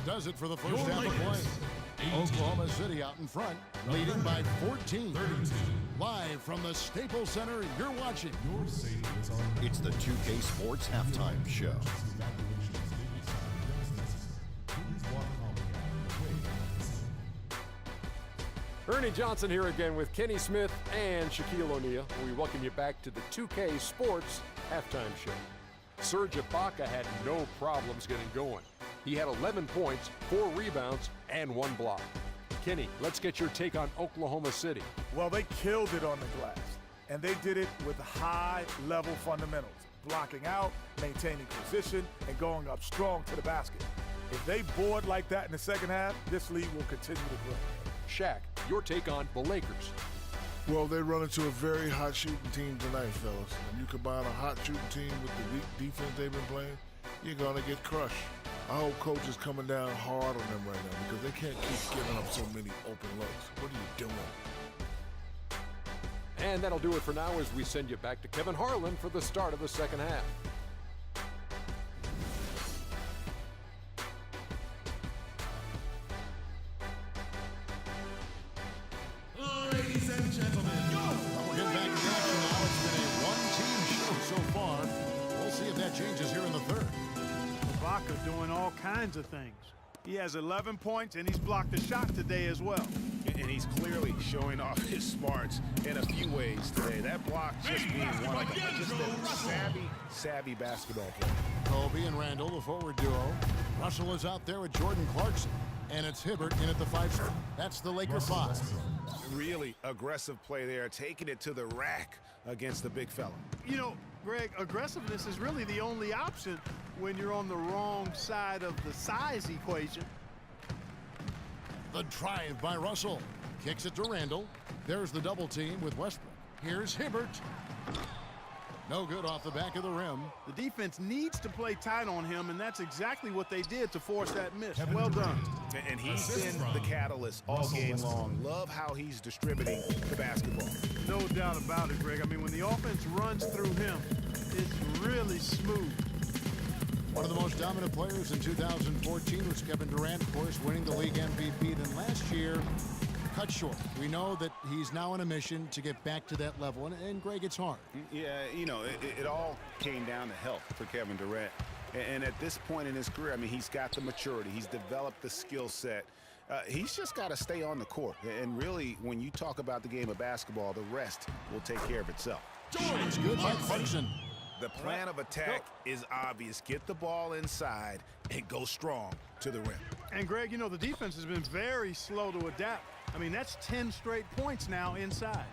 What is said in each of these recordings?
does it for the first half of play. Oklahoma City out in front, leading by 14. Live from the Staples Center, you're watching. It's the 2K Sports Halftime Show. Ernie Johnson here again with Kenny Smith and Shaquille O'Neal. We welcome you back to the 2K Sports Halftime Show. Serge Ibaka had no problems getting going. He had 11 points, 4 rebounds, and 1 block. Kenny, let's get your take on Oklahoma City. Well, they killed it on the glass, and they did it with high-level fundamentals, blocking out, maintaining position, and going up strong to the basket. If they board like that in the second half, this league will continue to grow. Shaq, your take on the Lakers. Well, they run into a very hot shooting team tonight, fellas. When you combine a hot shooting team with the weak defense they've been playing, you're going to get crushed. I hope coach is coming down hard on them right now because they can't keep giving up so many open looks. What are you doing? And that'll do it for now as we send you back to Kevin Harlan for the start of the second half. Ladies and gentlemen, we'll get back to action now. It's been a one-team show so far. We'll see if that changes here in the third. Ibaka doing all kinds of things. He has 11 points, and he's blocked a shot today as well. And he's clearly showing off his smarts in a few ways today. That block just being one of them. Just a savvy basketball player. Kobe and Randall, the forward duo. Russell is out there with Jordan Clarkson. And it's Hibbert in at the 5 spot. That's the Laker 5. Really aggressive play there, taking it to the rack against the big fella. You know, Greg, aggressiveness is really the only option when you're on the wrong side of the size equation. The drive by Russell. Kicks it to Randall. There's the double team with Westbrook. Here's Hibbert. No good off the back of the rim. The defense needs to play tight on him, and that's exactly what they did to force that miss. Well done. And he's been the catalyst all game long. Love how he's distributing the basketball. No doubt about it, Greg. I mean, when the offense runs through him, it's really smooth. One of the most dominant players in 2014 was Kevin Durant, of course, winning the league MVP. Then last year, cut short. We know that he's now on a mission to get back to that level. And Greg, it's hard. Yeah, you know, it all came down to health for Kevin Durant. And at this point in his career, I mean, he's got the maturity. He's developed the skill set. He's just got to stay on the court. And really, when you talk about the game of basketball, the rest will take care of itself. It's good by Clarkson. The plan of attack is obvious. Get the ball inside and go strong to the rim. And, Greg, you know, the defense has been very slow to adapt. I mean, that's 10 straight points now inside.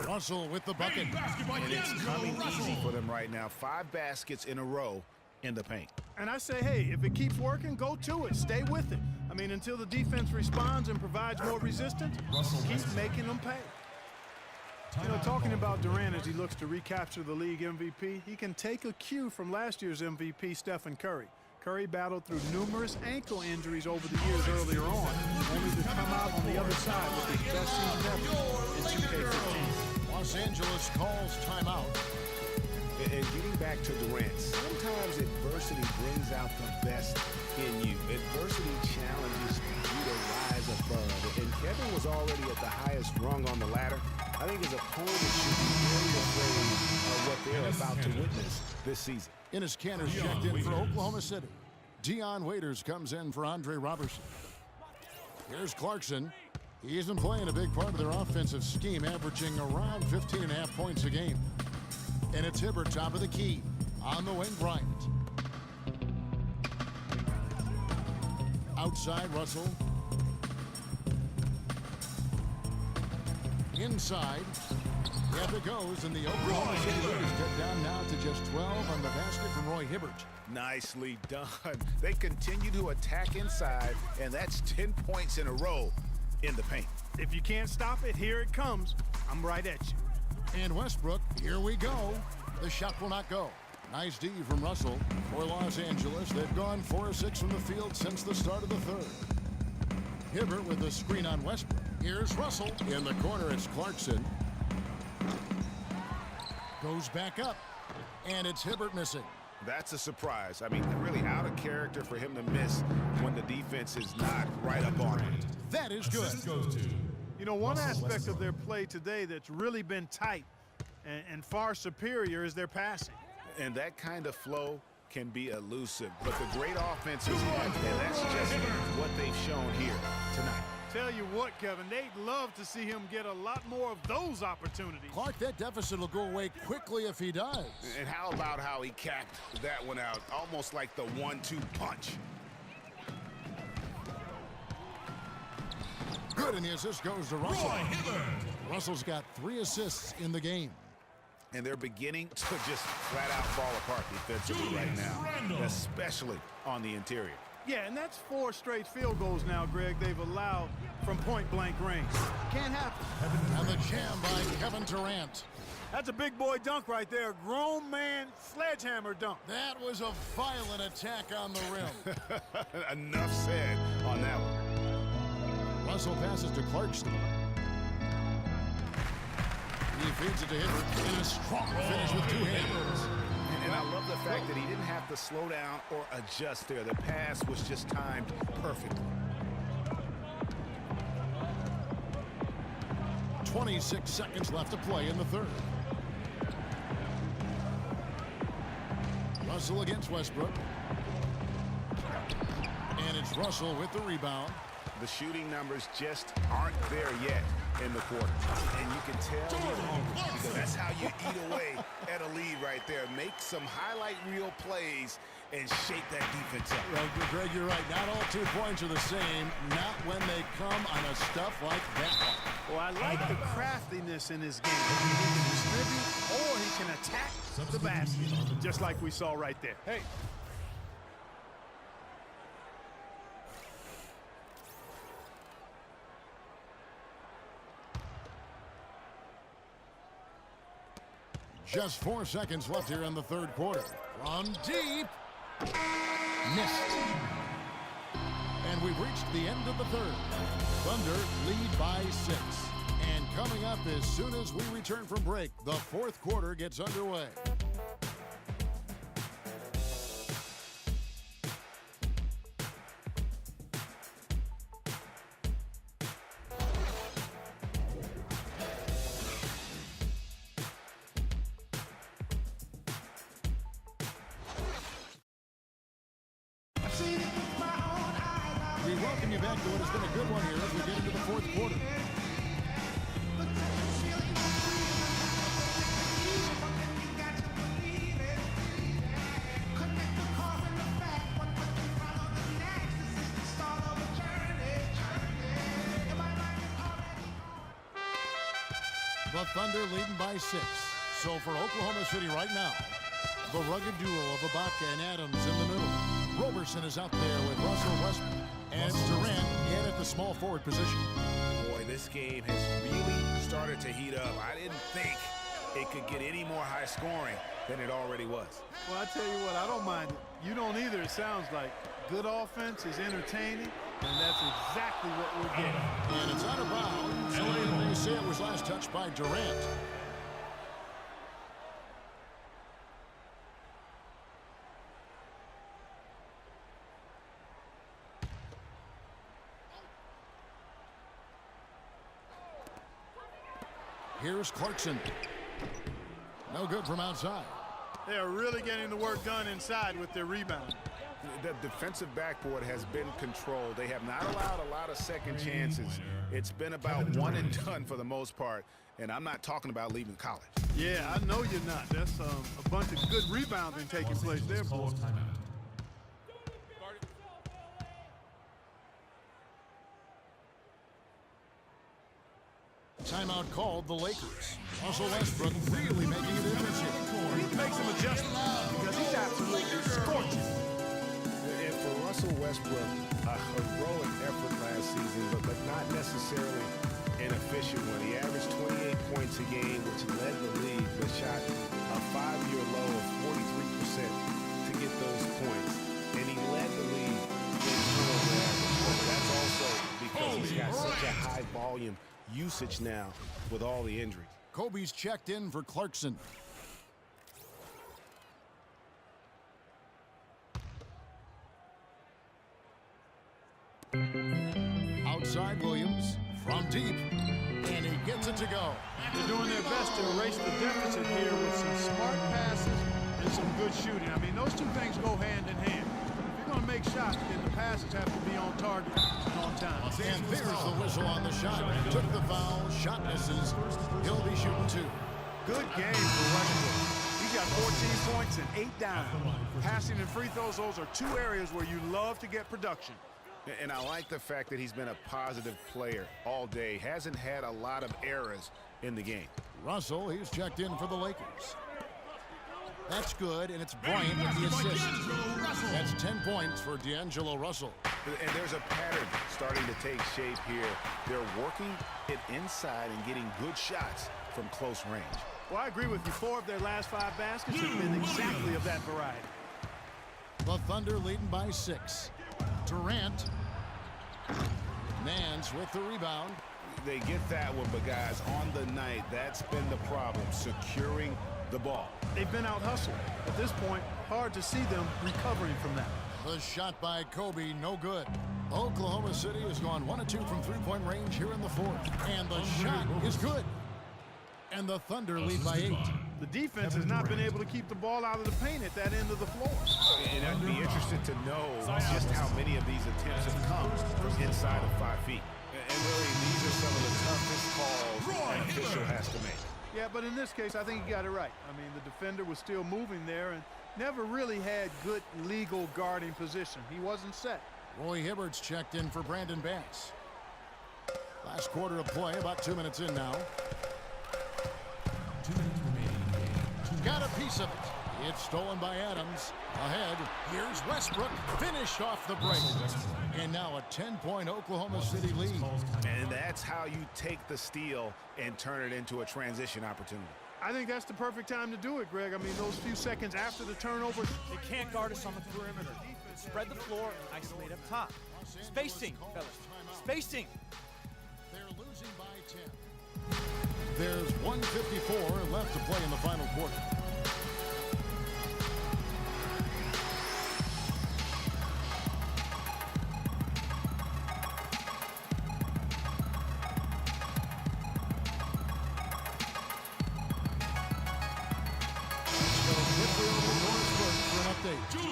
Russell with the bucket. And it's coming easy for them right now. 5 baskets in a row in the paint. And I say, hey, if it keeps working, go to it. Stay with it. I mean, until the defense responds and provides more resistance, keep making them pay. You know, talking about Durant as he looks to recapture the league MVP, he can take a cue from last year's MVP, Stephen Curry. Curry battled through numerous ankle injuries over the years earlier on, only to come out on the other side with his best season ever in 2K15. Los Angeles calls timeout. And getting back to Durant, sometimes adversity brings out the best in you. Adversity challenges you to rise above. And Kevin was already at the highest rung on the ladder. I think his opponent should be very afraid of what they're about to witness this season. Enes Kanter's checked in for Oklahoma City. Dion Waiters comes in for Andre Robertson. Here's Clarkson. He isn't playing a big part of their offensive scheme, averaging around 15.5 points a game. And it's Hibbert, top of the key. On the wing, Bryant. Outside, Russell. Inside. Yep, it goes, and the Oklahoma City Lakers get down now to just 12 on the basket from Roy Hibbert. Nicely done. They continue to attack inside, and that's 10 points in a row in the paint. If you can't stop it, here it comes. I'm right at you. And Westbrook, here we go. The shot will not go. Nice D from Russell for Los Angeles. They've gone 4 of 6 from the field since the start of the third. Hibbert with the screen on Westbrook. Here's Russell. In the corner, it's Clarkson. Goes back up. And it's Hibbert missing. That's a surprise. I mean, really out of character for him to miss when the defense is not right up on him. That is good. You know, one aspect of their play today that's really been tight and far superior is their passing. And that kind of flow can be elusive. But the great offenses have, and that's just what they've shown here tonight. Tell you what, Kevin, they'd love to see him get a lot more of those opportunities. Clark, that deficit will go away quickly if he does. And how about how he capped that one out, almost like the 1-2 punch. Good, and the assist goes to Russell. Russell's got 3 assists in the game. And they're beginning to just flat out fall apart defensively right now, especially on the interior. Yeah, and that's 4 straight field goals now, Greg, they've allowed from point-blank range. Can't happen. And the jam by Kevin Durant. That's a big boy dunk right there. Grown man sledgehammer dunk. That was a violent attack on the rim. Enough said on that one. Russell passes to Clarkson. He feeds it to Hibbert in a strong finish with 2 hands. And I love the fact that he didn't have to slow down or adjust there. The pass was just timed perfectly. 26 seconds left to play in the third. Russell against Westbrook. And it's Russell with the rebound. The shooting numbers just aren't there yet in the quarter. And you can tell he's hungry because that's how you eat away at a lead right there. Make some highlight reel plays and shake that defense up. Well, Greg, you're right. Not all 2 points are the same. Not when they come on a stuff like that one. Well, I like the craftiness in his game. He can distribute or he can attack the basket, just like we saw right there. Hey. Just 4 seconds left here in the third quarter. From deep. Missed. And we've reached the end of the third. Thunder lead by 6. And coming up as soon as we return from break, the fourth quarter gets underway. We welcome you back to what has been a good one here as we get into the fourth quarter. The Thunder leading by 6. So for Oklahoma City right now, the rugged duo of Ibaka and Adams in the middle. Roberson is out there with Russell Westbrook. And Durant in at the small forward position. Boy, this game has really started to heat up. I didn't think it could get any more high scoring than it already was. Well, I tell you what, I don't mind it. You don't either, it sounds like. Good offense is entertaining, and that's exactly what we're getting. And it's out of bounds. And you see it was last touched by Durant. Here's Clarkson. No good from outside. They are really getting the work done inside with their rebound. The defensive backboard has been controlled. They have not allowed a lot of second chances. It's been about one and done for the most part, and I'm not talking about leaving college. Yeah, I know you're not. That's a bunch of good rebounding taking place there, boys. Timeout called the Lakers. Russell Westbrook really making a difference here. Make some adjustments because he's absolutely scorching. And for Russell Westbrook, a heroic effort last season, but not necessarily an efficient one. He averaged 28 points a game, which led the league, but shot a 5-year low of 43% to get those points. And he led the league in turnover average. But that's also because he's got such a high volume usage now with all the injuries. Kobe's checked in for Clarkson. side, Williams from deep, and he gets it to go. They're doing their best to erase the deficit here with some smart passes and some good shooting. I mean, those two things go hand in hand. If you're going to make shots, then the passes have to be on target and on time. And there's the whistle on the shot. Took the foul, shot misses. He'll be shooting 2. Good game for Westbrook. He's got 14 points and 8 down. Passing and free throws, those are 2 areas where you love to get production. And I like the fact that he's been a positive player all day. Hasn't had a lot of errors in the game. Russell, he's checked in for the Lakers. That's good, and it's Bryant with the assist. That's 10 points for D'Angelo Russell. And there's a pattern starting to take shape here. They're working it inside and getting good shots from close range. Well, I agree with you. 4 of their last 5 baskets have been exactly of that variety. The Thunder leading by 6. Durant. Nance with the rebound. They get that one, but guys, on the night, that's been the problem, securing the ball. They've been out-hustled. At this point, hard to see them recovering from that. The shot by Kobe, no good. Oklahoma City has gone 1 of 2 from three-point range here in the 4th. And the shot is good. And the Thunder lead by 8. The defense has not been able to keep the ball out of the paint at that end of the floor. And I'd be interested to know just how many of these attempts have come from inside of 5 feet. And really, these are some of the toughest calls an official has to make. Yeah, but in this case, I think he got it right. I mean, the defender was still moving there and never really had good legal guarding position. He wasn't set. Roy Hibbert's checked in for Brandon Bass. Last quarter of play, about 2 minutes in now. Got a piece of it. It's stolen by Adams. Ahead, here's Westbrook. Finished off the break. And now a 10-point Oklahoma City lead. And that's how you take the steal and turn it into a transition opportunity. I think that's the perfect time to do it, Greg. I mean, those few seconds after the turnover. They can't guard us on the perimeter. Spread the floor and isolate up top. Spacing, fellas. Spacing. They're losing by 10. There's 1:54 left to play in the final quarter.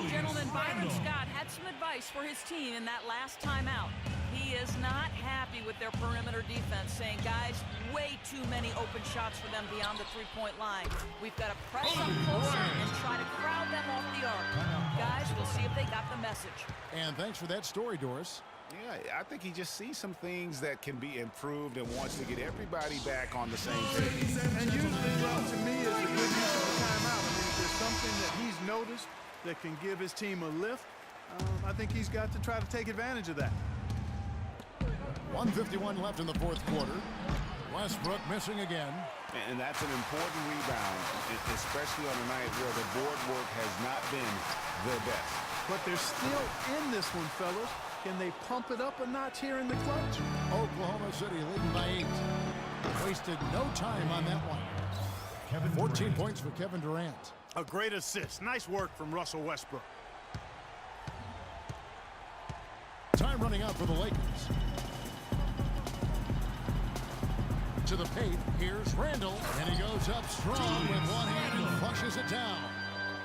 Gentlemen, Byron Scott had some advice for his team in that last timeout. He is not happy with their perimeter defense, saying, guys, way too many open shots for them beyond the three-point line. We've got to press up closer and try to crowd them off the arc. Guys, we'll see if they got the message. And thanks for that story, Doris. Yeah, I think he just sees some things that can be improved and wants to get everybody back on the same page. And usually, well, to me, it's a good use of the timeout. I mean, if there's something that he's noticed that can give his team a lift, I think he's got to try to take advantage of that. 1:51 left in the fourth quarter. Westbrook missing again. And that's an important rebound, especially on a night where the board work has not been the best. But they're still in this one, fellas. Can they pump it up a notch here in the clutch? Oklahoma City leading by 8. Wasted no time on that one. 14 points for Kevin Durant. A great assist. Nice work from Russell Westbrook. Time running out for the Lakers. To the paint, here's Randall, and he goes up strong with one hand and flushes it down.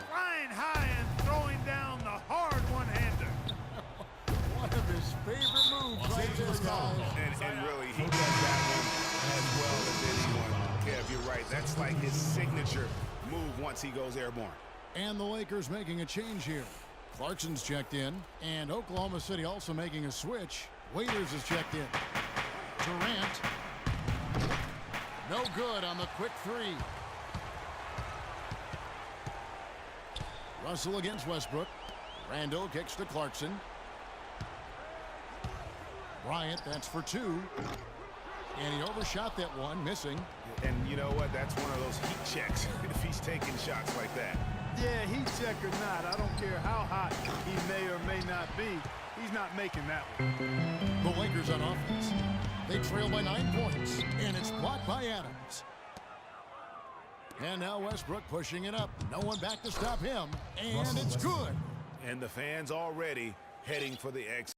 Flying high and throwing down the hard one-hander. One of his favorite moves right there, guys. And really, he does that one as well as anyone. Kev, you're right. That's like his signature move once he goes airborne. And the Lakers making a change here. Clarkson's checked in, and Oklahoma City also making a switch. Waiters is checked in. Durant. No good on the quick three. Russell against Westbrook. Randall kicks to Clarkson. Bryant, that's for 2. And he overshot that one, missing. And you know what? That's one of those heat checks if he's taking shots like that. Yeah, heat check or not, I don't care how hot he may or may not be. He's not making that one. The Lakers on offense. They trail by 9 points, and it's blocked by Adams. And now Westbrook pushing it up. No one back to stop him, and it's good. And the fans already heading for the exit.